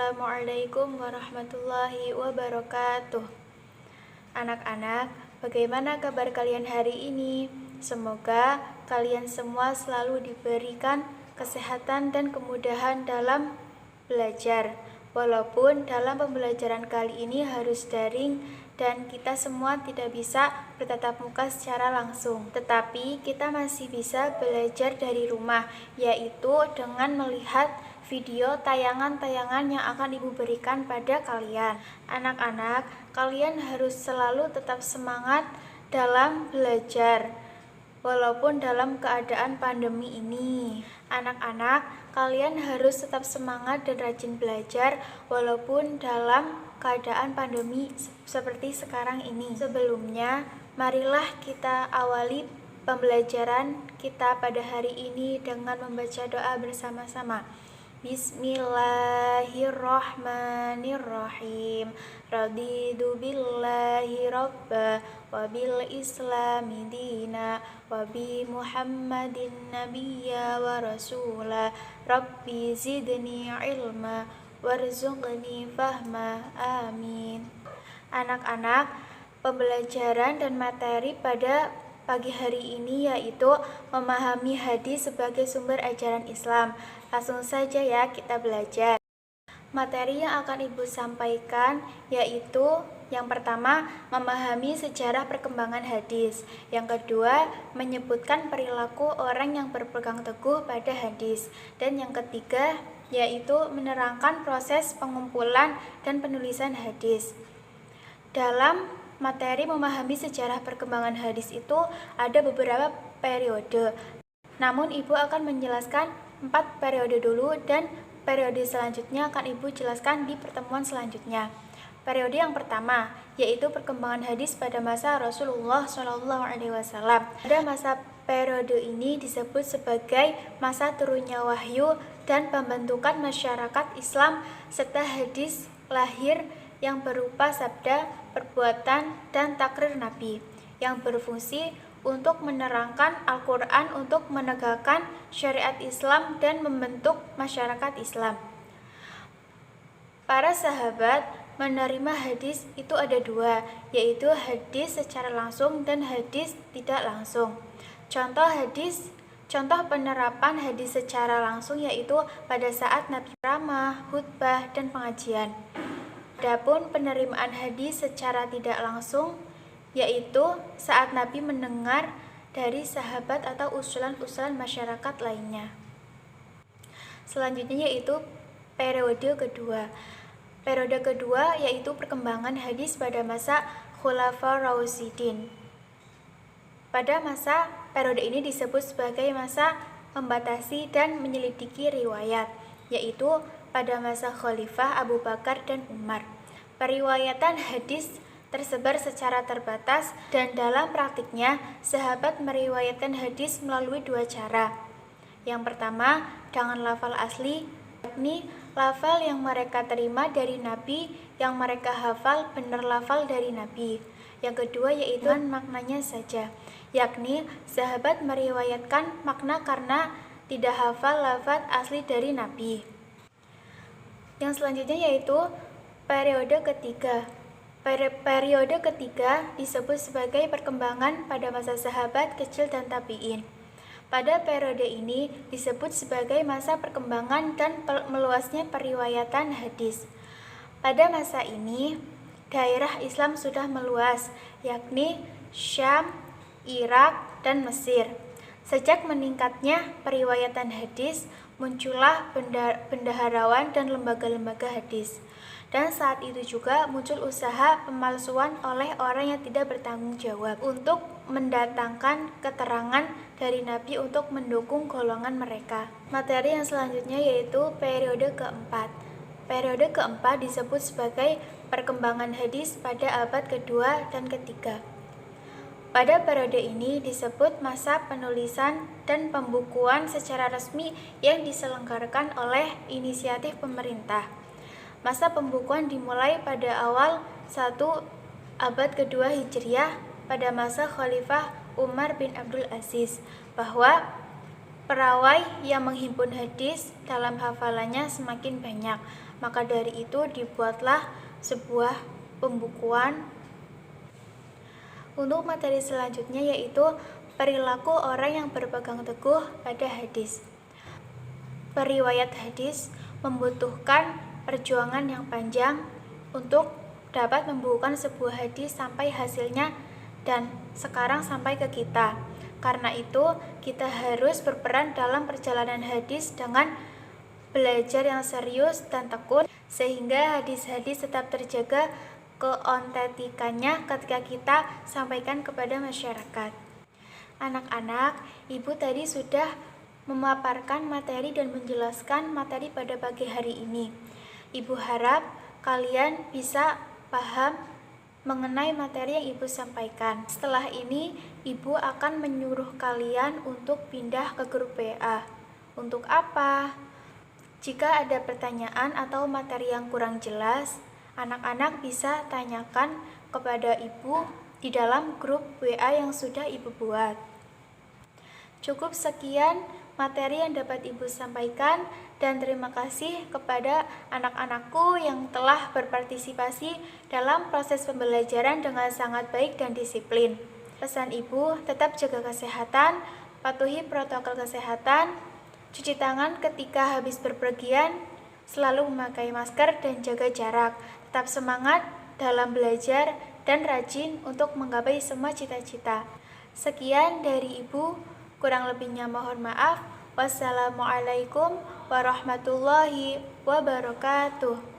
Assalamualaikum warahmatullahi wabarakatuh. Anak-anak, bagaimana kabar kalian hari ini? Semoga kalian semua selalu diberikan kesehatan dan kemudahan dalam belajar. Walaupun dalam pembelajaran kali ini harus daring dan kita semua tidak bisa bertatap muka secara langsung, tetapi kita masih bisa belajar dari rumah, yaitu dengan melihat video tayangan-tayangan yang akan Ibu berikan pada kalian. Anak-anak, kalian harus selalu tetap semangat dalam belajar walaupun dalam keadaan pandemi ini. Anak-anak, kalian harus tetap semangat dan rajin belajar walaupun dalam keadaan pandemi seperti sekarang ini. Sebelumnya, marilah kita awali pembelajaran kita pada hari ini dengan membaca doa bersama-sama. Bismillahirrahmanirrahim. Raditu billahi rabba wa bil islami dina wa bi muhammadin nabiyya wa rasula. Rabbi zidni ilma warzuqni fahma. Amin. Anak-anak, pembelajaran dan materi pada pagi hari ini yaitu memahami hadis sebagai sumber ajaran Islam. Langsung saja ya kita belajar. Materi yang akan Ibu sampaikan yaitu yang pertama, memahami sejarah perkembangan hadis. Yang kedua, menyebutkan perilaku orang yang berpegang teguh pada hadis. Dan yang ketiga, yaitu menerangkan proses pengumpulan dan penulisan hadis. Dalam materi memahami sejarah perkembangan hadis itu ada beberapa periode. Namun Ibu akan menjelaskan 4 periode dulu dan periode selanjutnya akan Ibu jelaskan di pertemuan selanjutnya. Periode yang pertama yaitu perkembangan hadis pada masa Rasulullah SAW. Pada masa periode ini disebut sebagai masa turunnya wahyu dan pembentukan masyarakat Islam serta hadis lahir yang berupa sabda, perbuatan, dan takrir Nabi yang berfungsi untuk menerangkan Al-Quran untuk menegakkan syariat Islam dan membentuk masyarakat Islam. Para sahabat menerima hadis itu ada 2, yaitu hadis secara langsung dan hadis tidak langsung. Contoh penerapan hadis secara langsung yaitu pada saat Nabi ceramah, khutbah, dan pengajian. Adapun penerimaan hadis secara tidak langsung yaitu saat Nabi mendengar dari sahabat atau usulan-usulan masyarakat lainnya. Selanjutnya yaitu periode kedua. Periode kedua yaitu perkembangan hadis pada masa Khulafaur Rasyidin. Pada masa periode ini disebut sebagai masa membatasi dan menyelidiki riwayat, yaitu pada masa Khalifah Abu Bakar dan Umar. Periwayatan hadis tersebar secara terbatas dan dalam praktiknya sahabat meriwayatkan hadis melalui 2 cara. Yang pertama, dengan lafal asli, yakni lafal yang mereka terima dari Nabi yang mereka hafal benar lafal dari Nabi. Yang kedua yaitu maknanya saja, yakni sahabat meriwayatkan makna karena tidak hafal lafaz asli dari Nabi. Yang selanjutnya yaitu periode ketiga. Periode ketiga disebut sebagai perkembangan pada masa sahabat kecil dan tabi'in. Pada periode ini disebut sebagai masa perkembangan dan meluasnya periwayatan hadis. Pada masa ini, daerah Islam sudah meluas, yakni Syam, Irak, dan Mesir. Sejak meningkatnya periwayatan hadis, muncullah bendaharawan dan lembaga-lembaga hadis. Dan saat itu juga muncul usaha pemalsuan oleh orang yang tidak bertanggung jawab untuk mendatangkan keterangan dari Nabi untuk mendukung golongan mereka. Materi yang selanjutnya yaitu periode keempat. Periode keempat disebut sebagai perkembangan hadis pada abad kedua dan ketiga. Pada periode ini disebut masa penulisan dan pembukuan secara resmi yang diselenggarakan oleh inisiatif pemerintah. Masa pembukuan dimulai pada awal 1 abad kedua Hijriah pada masa Khalifah Umar bin Abdul Aziz, bahwa Perawai yang menghimpun hadis dalam hafalannya semakin banyak. Maka dari itu dibuatlah sebuah pembukuan untuk materi selanjutnya, yaitu perilaku orang yang berpegang teguh pada hadis. Periwayat hadis membutuhkan perjuangan yang panjang untuk dapat membukukan sebuah hadis sampai hasilnya dan sekarang sampai ke kita. Karena itu, kita harus berperan dalam perjalanan hadis dengan belajar yang serius dan tekun sehingga hadis-hadis tetap terjaga keotentikannya ketika kita sampaikan kepada masyarakat. Anak-anak, Ibu tadi sudah memaparkan materi dan menjelaskan materi pada pagi hari ini. Ibu harap kalian bisa paham mengenai materi yang Ibu sampaikan. Setelah ini, Ibu akan menyuruh kalian untuk pindah ke grup WA. Untuk apa? Jika ada pertanyaan atau materi yang kurang jelas, anak-anak bisa tanyakan kepada Ibu di dalam grup WA yang sudah Ibu buat. Cukup sekian materi yang dapat Ibu sampaikan dan terima kasih kepada anak-anakku yang telah berpartisipasi dalam proses pembelajaran dengan sangat baik dan disiplin. Pesan Ibu, tetap jaga kesehatan, patuhi protokol kesehatan, cuci tangan ketika habis berpergian, selalu memakai masker dan jaga jarak. Tetap semangat dalam belajar dan rajin untuk menggapai semua cita-cita. Sekian dari Ibu, kurang lebihnya mohon maaf. Wassalamualaikum warahmatullahi wabarakatuh.